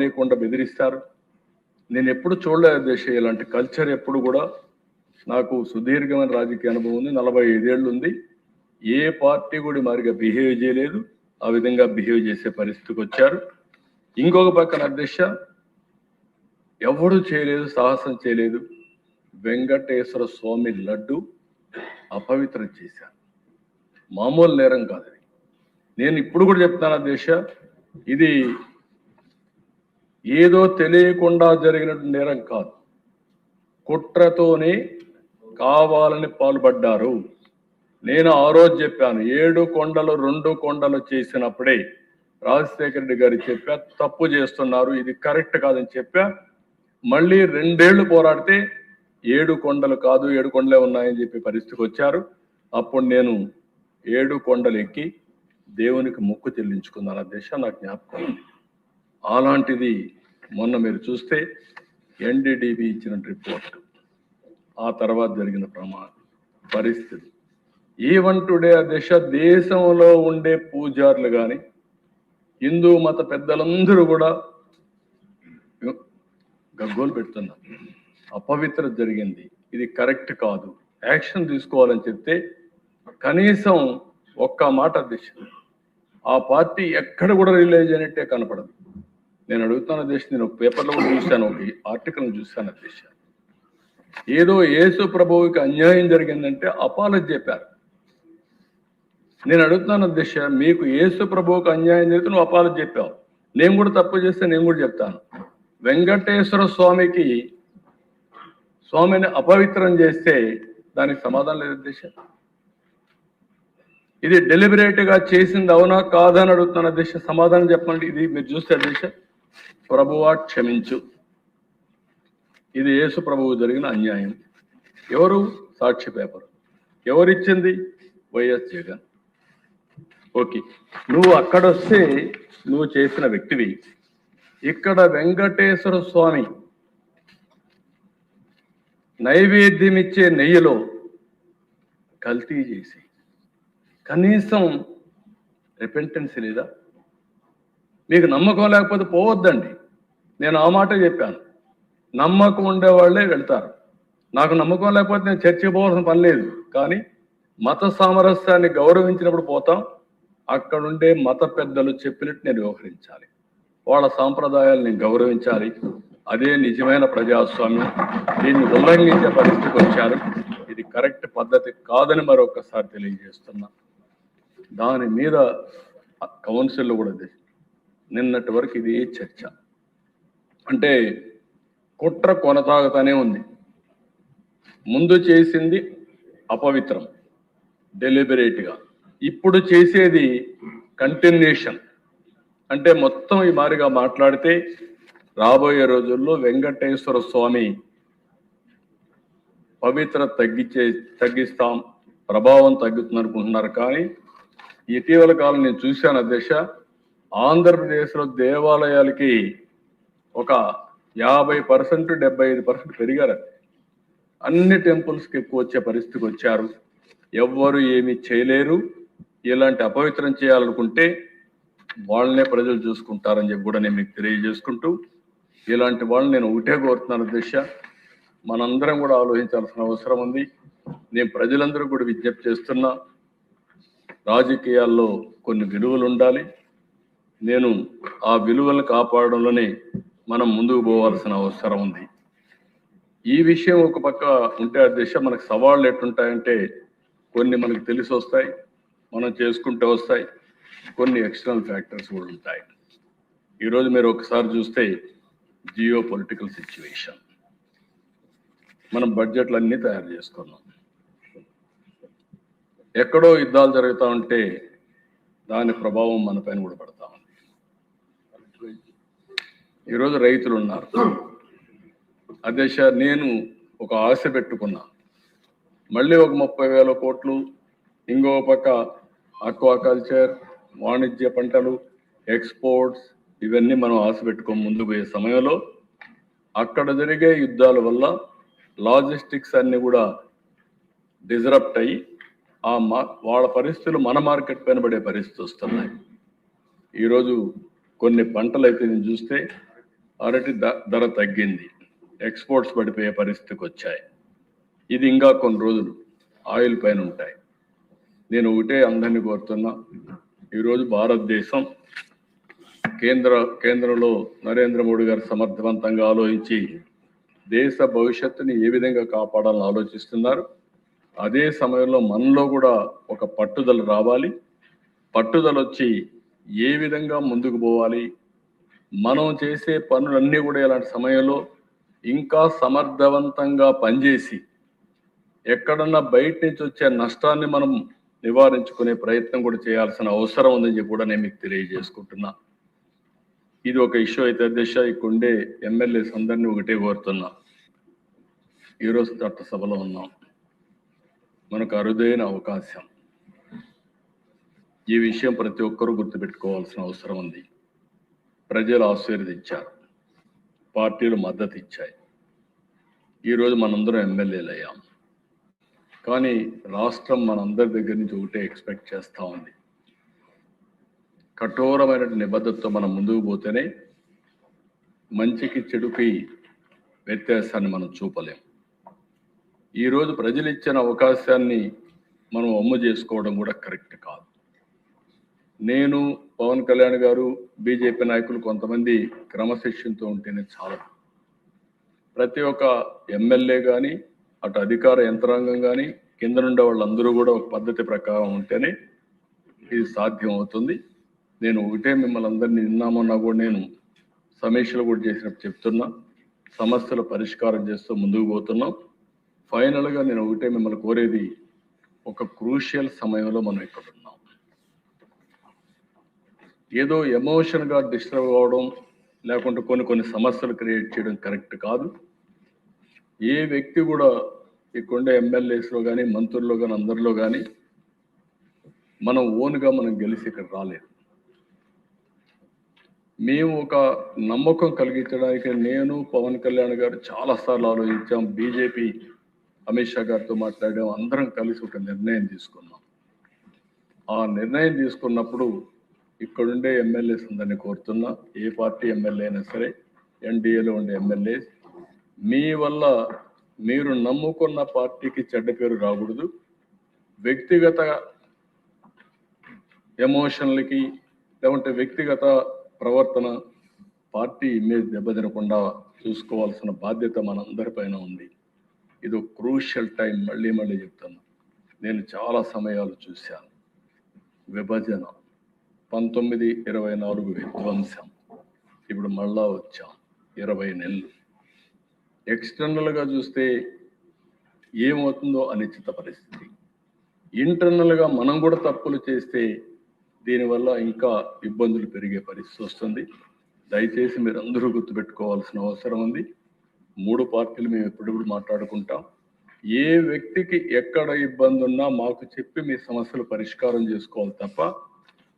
లేకుండా బెదిరిస్తారు. నేను ఎప్పుడు చూడలేదు దేశం ఇలాంటి కల్చర్. ఎప్పుడు కూడా నాకు సుదీర్ఘమైన రాజకీయ అనుభవం ఉంది, 45 ఏళ్ళు ఉంది. ఏ పార్టీ కూడా మారిగా బిహేవ్ చేయలేదు, ఆ విధంగా బిహేవ్ చేసే పరిస్థితికి వచ్చారు. ఇంకొక పక్కన అధ్యక్ష ఎవడు చేయలేదు, సాహసం చేయలేదు. వెంకటేశ్వర స్వామి లడ్డు అపవిత్రం చేశారు. మామూలు నేరం కాదు. నేను ఇప్పుడు కూడా చెప్తాను అధ్యక్ష, ఇది ఏదో తెలియకుండా జరిగిన నేరం కాదు, కుట్రతోనే కావాలని పాల్పడ్డారు. నేను ఆ రోజు చెప్పాను, 7 కొండలు 2 కొండలు చేసినప్పుడే రాజశేఖర రెడ్డి గారు చెప్పా, తప్పు చేస్తున్నారు, ఇది కరెక్ట్ కాదని చెప్పా. మళ్ళీ 2 ఏళ్లు పోరాడితే 7 కొండలు కాదు 7 కొండలే ఉన్నాయని చెప్పి పరిస్థితికి వచ్చారు. అప్పుడు నేను 7 కొండలు ఎక్కి దేవునికి మొక్కు చెల్లించుకున్నాను అధ్యక్ష, నాకు జ్ఞాపకం ఉంది. అలాంటిది మొన్న మీరు చూస్తే ఎన్డీడీబీ ఇచ్చిన రిపోర్ట్, ఆ తర్వాత జరిగిన పరిస్థితి. ఈవెన్ టుడే అధ్యక్ష దేశంలో ఉండే పూజారులు కానీ హిందూ మత పెద్దలందరూ కూడా గగ్గోలు పెడుతున్నారు. అపవిత్ర జరిగింది, ఇది కరెక్ట్ కాదు, యాక్షన్ తీసుకోవాలని చెప్తే కనీసం ఒక్క మాట అధ్యక్ష ఆ పార్టీ ఎక్కడ కూడా రిలీజ్ అయినట్టే కనపడదు. నేను అడుగుతాను అధ్యక్ష, నేను ఒక పేపర్లో కూడా చూశాను, ఒక ఆర్టికల్ని చూశాను అధ్యక్ష, ఏదో యేసు ప్రభువుకి అన్యాయం జరిగిందంటే అపాలజీ చెప్పారు. నేను అడుగుతున్నాను అధ్యక్ష, మీకు యేసు ప్రభువుకి అన్యాయం జరిగితే నువ్వు అపాలజీ చెప్పావు, నేను కూడా తప్పు చేస్తే నేను కూడా చెప్తాను. వెంకటేశ్వర స్వామిని అపవిత్రం చేస్తే దానికి సమాధానం లేదు అధ్యక్ష. ఇది డెలిబరేట్ గా చేసింది అవునా కాదని అడుగుతున్నాను అధ్యక్ష, సమాధానం చెప్పండి. ఇది మీరు చూస్తే అధ్యక్ష, ప్రభువా క్షమించు, ఇది యేసు ప్రభువు జరిగిన అన్యాయం. ఎవరు సాక్షి పేపర్, ఎవరిచ్చింది? వైఎస్ జగన్. ఓకే, నువ్వు అక్కడొస్తే నువ్వు చేసిన వ్యక్తివి. ఇక్కడ వెంకటేశ్వర స్వామి నైవేద్యం ఇచ్చే నెయ్యిలో కల్తీ చేసి కనీసం రిపెంటెన్స్ లేదా? మీకు నమ్మకం లేకపోతే పోవద్దండి, నేను ఆ మాట చెప్పాను. నమ్మకం ఉండేవాళ్లే వెళ్తారు. నాకు నమ్మకం లేకపోతే నేను చర్చకి పోవాల్సిన పని లేదు. కానీ మత సామరస్యాన్ని గౌరవించినప్పుడు పోతాం. అక్కడుండే మత పెద్దలు చెప్పినట్టు నేను వ్యవహరించాలి, వాళ్ళ సాంప్రదాయాలను గౌరవించాలి. అదే నిజమైన ప్రజాస్వామ్యం. దీన్ని ఉల్లంఘించే పరిస్థితికి వచ్చారు. ఇది కరెక్ట్ పద్ధతి కాదని మరొకసారి తెలియజేస్తున్నా. దాని మీద కౌన్సిల్లో కూడా నిన్నటి వరకు ఇది చర్చ. అంటే కుట్ర కొనసాగుతూనే ఉంది. ముందు చేసింది అపవిత్రం డెలిబరేట్గా, ఇప్పుడు చేసేది కంటిన్యూషన్. అంటే మొత్తం ఈ మారిగా మాట్లాడితే రాబోయే రోజుల్లో వెంకటేశ్వర స్వామి పవిత్ర తగ్గిస్తాం, ప్రభావం తగ్గుతుంది అనుకుంటున్నారు. కానీ ఇటీవల కాలం నేను చూశాను అధ్యక్ష, ఆంధ్రప్రదేశ్లో దేవాలయాలకి ఒక 50% 75% పెరిగారు. అన్ని టెంపుల్స్కి ఎక్కువ వచ్చే పరిస్థితికి వచ్చారు. ఎవ్వరు ఏమీ చేయలేరు. ఇలాంటి అపవిత్రం చేయాలనుకుంటే వాళ్ళనే ప్రజలు చూసుకుంటారని చెప్పి కూడా నేను మీకు తెలియజేసుకుంటూ, ఇలాంటి వాళ్ళని నేను ఒకటే కోరుతున్నాను అధ్యక్ష, మనందరం కూడా ఆలోచించాల్సిన అవసరం ఉంది. నేను ప్రజలందరూ కూడా విజ్ఞప్తి చేస్తున్నా, రాజకీయాల్లో కొన్ని విలువలు ఉండాలి. నేను ఆ విలువలను కాపాడడంలోనే మనం ముందుకు పోవాల్సిన అవసరం ఉంది. ఈ విషయం ఒక పక్క ఉంటే అధ్యక్ష, మనకు సవాళ్ళు ఎట్లుంటాయంటే కొన్ని మనకు తెలిసి వస్తాయి, మనం చేసుకుంటూ వస్తాయి. కొన్ని ఎక్స్టర్నల్ ఫ్యాక్టర్స్ కూడా ఉంటాయి. ఈరోజు మీరు ఒకసారి చూస్తే జియో పొలిటికల్ సిచ్యువేషన్, మనం బడ్జెట్లు అన్నీ తయారు చేసుకున్నాం. ఎక్కడో యుద్ధాలు జరుగుతూ ఉంటే దాని ప్రభావం మన పైన కూడా పడతా ఉంది. ఈరోజు రైతులు ఉన్నారు అధ్యక్ష, నేను ఒక ఆశ పెట్టుకున్నా, మళ్ళీ ఒక 30,000 కోట్లు, ఇంకో పక్క ఆక్వాకల్చర్, వాణిజ్య పంటలు, ఎక్స్పోర్ట్స్, ఇవన్నీ మనం ఆశ పెట్టుకొని ముందుకు పోయే సమయంలో అక్కడ జరిగే యుద్ధాల వల్ల లాజిస్టిక్స్ అన్ని కూడా డిజరప్ట్ అయ్యి వాళ్ళ పరిస్థితులు మన మార్కెట్ పైన పడే పరిస్థితి వస్తున్నాయి. ఈరోజు కొన్ని పంటలు అయితే నేను చూస్తే అరటి ధర తగ్గింది, ఎక్స్పోర్ట్స్ పడిపోయే పరిస్థితికి వచ్చాయి. ఇది ఇంకా కొన్ని రోజులు ఆయిల్ పైన ఉంటాయి. నేను ఒకటే అందరినీ కోరుతున్నా, ఈరోజు భారతదేశం కేంద్రంలో నరేంద్ర మోడీ గారు సమర్థవంతంగా ఆలోచించి దేశ భవిష్యత్తుని ఏ విధంగా కాపాడాలని ఆలోచిస్తున్నారు. అదే సమయంలో మనలో కూడా ఒక పట్టుదల రావాలి. పట్టుదల వచ్చి ఏ విధంగా ముందుకు పోవాలి, మనం చేసే పనులన్నీ కూడా ఇలాంటి సమయంలో ఇంకా సమర్థవంతంగా పనిచేసి ఎక్కడన్నా బయట నుంచి వచ్చే నష్టాన్ని మనం నివారించుకునే ప్రయత్నం కూడా చేయాల్సిన అవసరం ఉందని చెప్పి కూడా నేను మీకు తెలియజేసుకుంటున్నా. ఇది ఒక ఇష్యూ అయితే అధ్యక్ష, ఇక్కడుండే ఎమ్మెల్యేస్ అందరినీ ఒకటే కోరుతున్నా. ఈరోజు చట్టసభలో ఉన్నాం, మనకు అరుదైన అవకాశం. ఈ విషయం ప్రతి ఒక్కరూ గుర్తుపెట్టుకోవాల్సిన అవసరం ఉంది. ప్రజలు ఆశీర్వదించారు, పార్టీలు మద్దతు ఇచ్చాయి. ఈరోజు మనందరం ఎమ్మెల్యేలు అయ్యాం. కానీ రాష్ట్రం మనందరి దగ్గర నుంచి ఒకటే ఎక్స్పెక్ట్ చేస్తూ ఉంది. కఠోరమైన నిబద్ధతతో మనం ముందుకు పోతేనే మంచికి చెడుకి వ్యత్యాసాన్ని మనం చూపలేం. ఈరోజు ప్రజలు ఇచ్చిన అవకాశాన్ని మనం అమ్ము చేసుకోవడం కూడా కరెక్ట్ కాదు. నేను, పవన్ కళ్యాణ్ గారు, బీజేపీ నాయకులు కొంతమంది క్రమశిక్షణతో ఉంటేనే చాలా. ప్రతి ఒక్క ఎమ్మెల్యే కానీ, అటు అధికార యంత్రాంగం కానీ, కింద నుండే వాళ్ళందరూ కూడా ఒక పద్ధతి ప్రకారం ఉంటేనే ఇది సాధ్యం అవుతుంది. నేను ఒకటే మిమ్మల్ని అందరినీ నిన్నామన్నా కూడా నేను సమీక్షలు కూడా చేసినప్పుడు చెప్తున్నా, సమస్యల పరిష్కారం చేస్తూ ముందుకు పోతున్నాం. ఫైనల్గా నేను ఒకటే మిమ్మల్ని కోరేది, ఒక క్రూషియల్ సమయంలో మనం ఇక్కడ ఉన్నాం. ఏదో ఎమోషన్గా డిస్టర్బ్ అవ్వడం, లేకుంటే కొన్ని సమస్యలు క్రియేట్ చేయడం కరెక్ట్ కాదు. ఏ వ్యక్తి కూడా ఇక్కడుండే ఎమ్మెల్యేస్లో కానీ, మంత్రుల్లో కానీ, అందరిలో కానీ మనం ఓన్గా మనం గెలిచి ఇక్కడ రాలేదు. మేము ఒక నమ్మకం కలిగించడానికి నేను, పవన్ కళ్యాణ్ గారు చాలాసార్లు ఆలోచించాం. బీజేపీ అమిత్ షా గారితో మాట్లాడాం. అందరం కలిసి ఒక నిర్ణయం తీసుకున్నాం. ఆ నిర్ణయం తీసుకున్నప్పుడు ఇక్కడుండే ఎమ్మెల్యేస్ అందరినీ కోరుతున్నా, ఏ పార్టీ ఎమ్మెల్యే అయినా సరే, ఎన్డీఏలో ఉండే ఎమ్మెల్యేస్, మీ వల్ల మీరు నమ్ముకున్న పార్టీకి చెడ్డ పేరు రాకూడదు. వ్యక్తిగత ఎమోషన్లకి లేకుంటే వ్యక్తిగత ప్రవర్తన, పార్టీ ఇమేజ్ దెబ్బతినకుండా చూసుకోవాల్సిన బాధ్యత మనందరిపైన ఉంది. ఇది ఒక క్రూషియల్ టైం. మళ్ళీ చెప్తున్నా, నేను చాలా సమయాలు చూశాను. విభజన, 1924 విధ్వంసం, ఇప్పుడు మళ్ళా వచ్చాం 20 నెలలు. ఎక్స్టర్నల్గా చూస్తే ఏమవుతుందో అనిశ్చిత పరిస్థితి. ఇంటర్నల్గా మనం కూడా తప్పులు చేస్తే దీనివల్ల ఇంకా ఇబ్బందులు పెరిగే పరిస్థితి వస్తుంది. దయచేసి మీరు అందరూ గుర్తుపెట్టుకోవాల్సిన అవసరం ఉంది. 3 పార్టీలు మేము ఎప్పుడు మాట్లాడుకుంటాం. ఏ వ్యక్తికి ఎక్కడ ఇబ్బంది ఉన్నా మాకు చెప్పి మీ సమస్యలు పరిష్కారం చేసుకోవాలి తప్ప,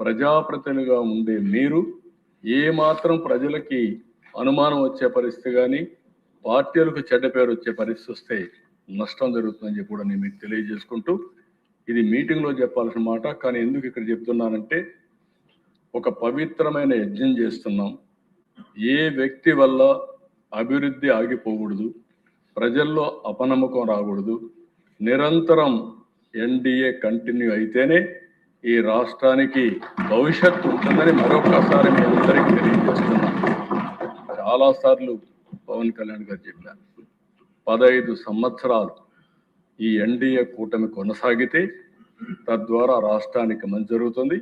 ప్రజాప్రతినిధిగా ఉండే మీరు ఏ మాత్రం ప్రజలకి అనుమానం వచ్చే పరిస్థితి కానీ, పార్టీలకు చెడ్డ పేరు వచ్చే పరిస్థితి వస్తే నష్టం జరుగుతుందని చెప్పి కూడా నేను మీకు తెలియజేసుకుంటూ, ఇది మీటింగ్లో చెప్పాల్సిన మాట, కానీ ఎందుకు ఇక్కడ చెప్తున్నానంటే, ఒక పవిత్రమైన యజ్ఞం చేస్తున్నాం. ఏ వ్యక్తి వల్ల అభివృద్ధి ఆగిపోకూడదు, ప్రజల్లో అపనమ్మకం రాకూడదు. నిరంతరం ఎన్డీఏ కంటిన్యూ అయితేనే ఈ రాష్ట్రానికి భవిష్యత్తు ఉంటుందని మరొకసారి మీ అందరికీ తెలియజేస్తున్నాం. చాలాసార్లు పవన్ కళ్యాణ్ గారు చెప్పారు, 15 సంవత్సరాలు ఈ ఎన్డీఏ కూటమి కొనసాగితే తద్వారా రాష్ట్రానికి మంచి జరుగుతుంది.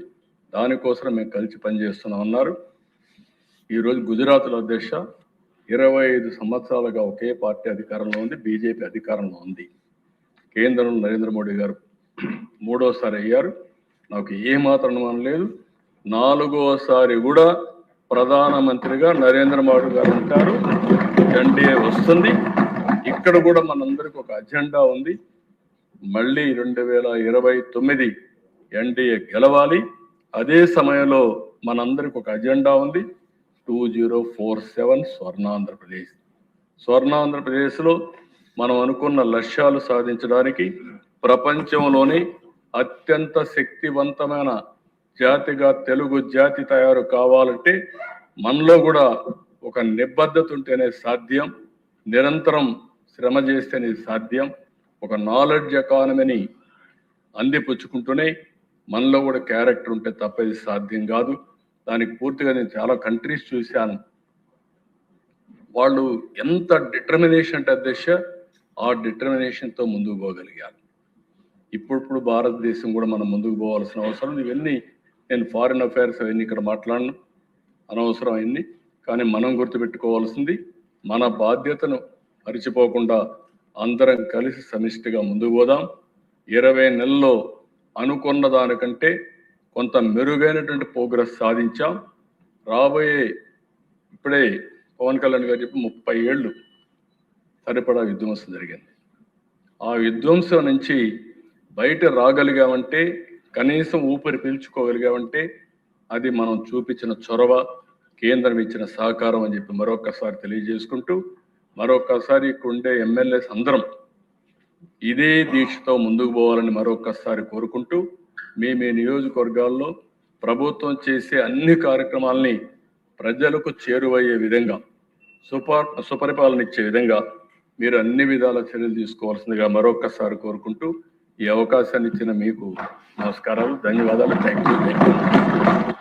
దానికోసం మేము కలిసి పనిచేస్తున్నాం అన్నారు. ఈరోజు గుజరాత్లో అధ్యక్ష 25 సంవత్సరాలుగా ఒకే పార్టీ అధికారంలో ఉంది, బీజేపీ అధికారంలో ఉంది. కేంద్రంలో నరేంద్ర మోడీ గారు 3వసారి అయ్యారు. నాకు ఏమాత్రం అనుమానం లేదు. 4వసారి కూడా ప్రధానమంత్రిగా నరేంద్ర మోడీ గారు ఉంటారు. ఎన్డీఏ వస్తుంది. ఇక్కడ కూడా మనందరికి ఒక అజెండా ఉంది. మళ్ళీ 2029 ఎన్డీఏ గెలవాలి. అదే సమయంలో మనందరికి ఒక అజెండా ఉంది, 2047 స్వర్ణాంధ్రప్రదేశ్. స్వర్ణాంధ్రప్రదేశ్లో మనం అనుకున్న లక్ష్యాలు సాధించడానికి ప్రపంచంలోనే అత్యంత శక్తివంతమైన జాతిగా తెలుగు జాతి తయారు కావాలంటే మనలో కూడా ఒక నిబద్ధత ఉంటేనే సాధ్యం, నిరంతరం శ్రమ చేస్తేనే సాధ్యం. ఒక నాలెడ్జ్ ఎకానమీని అందిపుచ్చుకుంటూనే మనలో కూడా క్యారెక్టర్ ఉంటే తప్ప ఇది సాధ్యం కాదు. దానికి పూర్తిగా నేను చాలా కంట్రీస్ చూశాను. వాళ్ళు ఎంత డిటర్మినేషన్ అంటే అధ్యక్ష, ఆ డిటర్మినేషన్తో ముందుకు పోగలిగారు. ఇప్పుడు భారతదేశం కూడా మనం ముందుకు పోవాల్సిన అవసరం. ఇవన్నీ నేను ఫారిన్ అఫైర్స్ అవన్నీ ఇక్కడ మాట్లాడను, అనవసరం అయింది. కానీ మనం గుర్తుపెట్టుకోవాల్సింది మన బాధ్యతను మరిచిపోకుండా అందరం కలిసి సమిష్టిగా ముందుకు పోదాం. 20 నెలల్లో అనుకున్న దానికంటే కొంత మెరుగైనటువంటి ప్రోగ్రెస్ సాధించాం. రాబోయే ఇప్పుడే పవన్ కళ్యాణ్ గారు చెప్పి 30 ఏళ్ళు సరిపడా విధ్వంసం జరిగింది. ఆ విధ్వంసం నుంచి బయట రాగలిగామంటే, కనీసం ఊపిరి పీల్చుకోగలిగామంటే అది మనం చూపించిన చొరవ, కేంద్రం ఇచ్చిన సహకారం అని చెప్పి మరొకసారి తెలియజేసుకుంటూ, మరొకసారి ఇక్కడ ఉండే ఎమ్మెల్యేస్ అందరం ఇదే దీక్షతో ముందుకు పోవాలని మరొకసారి కోరుకుంటూ, మీ నియోజకవర్గాల్లో ప్రభుత్వం చేసే అన్ని కార్యక్రమాలని ప్రజలకు చేరువయ్యే విధంగా, సుపరిపాలన ఇచ్చే విధంగా మీరు అన్ని విధాల చర్యలు తీసుకోవాల్సిందిగా మరొకసారి కోరుకుంటూ, ఈ అవకాశాన్ని ఇచ్చిన మీకు నమస్కారాలు, ధన్యవాదాలు. Thank you.